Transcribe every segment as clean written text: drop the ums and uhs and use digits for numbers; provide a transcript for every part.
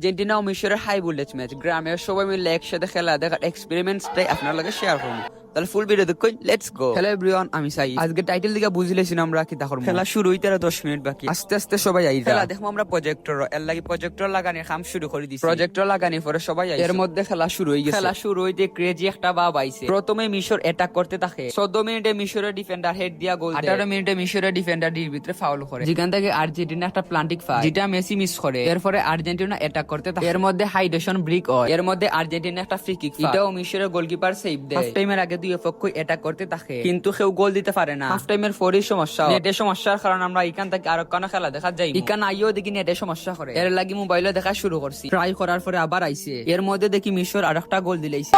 Argentina ও মিশরের high voltage match, গ্রামের সবাই মিলে একসাথে খেলা দেখার এক্সপেরিমেন্টসটাই আপনার লগে শেয়ার করবো। তাহলে ফুল ভিডিও দেখুন, লেটস গো। হ্যালো এভরিওয়ান, আমি সাই। আজকে টাইটেল দিকে বুঝলেছি আমরা কি দেখো, খেলা শুরু হইতে 10 মিনিট বাকি। আস্তে আস্তে সবাই আই খেলা দেখো আমরা প্রজেক্টর এর লাগি প্রজেক্টর লাগানি কাম শুরু করে দিছি। প্রজেক্টর লাগানি পরে সবাই আই, এর মধ্যে খেলা শুরু হয়ে গেছে। খেলা শুরু হইতে ক্রেজি একটা ভাব আইছে। প্রথমে মিশর অ্যাটাক করতে থাকে, 14 মিনিটে মিশরের ডিফেন্ডার হেড দিয়া গোল দেয়, 18 মিনিটে মিশরের ডিফেন্ডার ডির ভিতরে ফাউল করে, যেখান থেকে আর্জেন্টিনা একটা প্লান্টিক ফাই যেটা মেসি মিস করে। এরপরে আর্জেন্টিনা অ্যাটাক করতে থাকে, এর মধ্যে হাইড্রেশন ব্রিক হয়, এর মধ্যে আর্জেন্টিনা একটা ফ্রি কিক, এটাও মিশরের গোলকিপার সেভ দেয়। হাফ টাইমের আগে দুই পক্ষই অ্যাটাক করতে থাকে, কিন্তু কেউ গোল দিতে পারে না। হাফ টাইমের পরেই সমস্যা, নেটের সমস্যার কারণে আমরা এখান থেকে আরো কোনো খেলা দেখা যায় এখানে আইও দেখি নেটের সমস্যা করে। এর লাগি মোবাইলে দেখা শুরু করছি, ট্রাই করার পরে আবার আইছে, এর মধ্যে দেখি মিশর আরেকটা গোল দিলেইছে।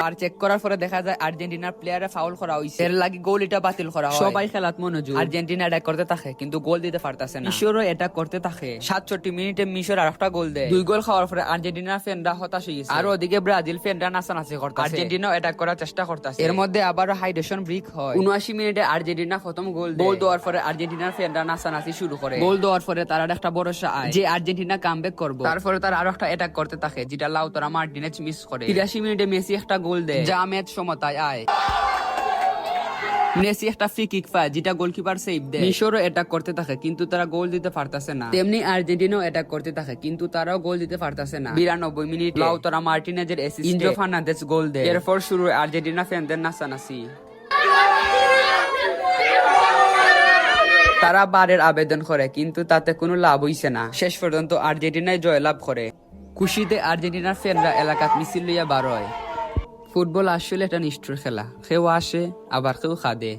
বার চেক করার পরে দেখা যায় আর্জেন্টিনার প্লেয়ারে ফাউল করা হইছে, এর লাগি গোল এটা বাতিল করা হয়। সবাই খেলাত মনোযোগ, আর্জেন্টিনা অ্যাটাক করতে থাকে কিন্তু গোল দিতে পারতাছে না, মিশরও অ্যাটাক করতে থাকে। 67 মিনিটে মিশর আরেকটা গোল দেয়, 2 গোল খাওয়ার পরে আর্জেন্টিনার ফ্যানরা হতাশ হয়ে গেছে, আর ওদিকে ব্রাজিল ফ্যানরা নাচানাচি করতেছে, আর্জেন্টিনাও অ্যাটাক করার চেষ্টা করতেছে। এর মধ্যে আবারও হাইড্রেশন ব্রিক হয়, 79 মিনিটে আর্জেন্টিনা প্রথম গোল দেয়। গোল দেওয়ার পরে আর্জেন্টিনার ফ্যানরা নাচানাচি শুরু করে, গোল দেওয়ার পরে তারা একটা ভরসা আয় যে আর্জেন্টিনা কামব্যাক করবে। তারপরে তারা আরো একটা অ্যাটাক করতে থাকে যেটা লাউতারা মার্টিনেজ মিস করে। 83 মিনিটে মেসি একটা গোল দেয় যা ম্যাচ সমতায় আয়। মেসি একটা ফ্রি কিক পায় যেটা গোলকিপার সেভ দেয়। মিশরও অ্যাটাক করতে থাকে কিন্তু তারা গোল দিতে পারতাছে না, তেমনি আর্জেন্টিনাও অ্যাটাক করতে থাকে কিন্তু তারাও গোল দিতে পারতাছে না। 92 মিনিট লাউতারা মার্টিনেজের অ্যাসিস্টে ইনজো ফার্নান্দেজ গোল দেয়। এরপর শুরু আর্জেন্টিনা ফ্যানদের নাচানাচি, তারা বারের আবেদন করে কিন্তু তাতে কোনো লাভ হইছে না। শেষ পর্যন্ত আর্জেন্টিনায় জয়লাভ করে। খুশিতে আর্জেন্টিনার ফ্যানরা এলাকাত মিছিল লইয়া বার হয়। ফুটবল আসলে একটা নিষ্ঠুর খেলা, কেউ আসে আবার কেউ খাদে।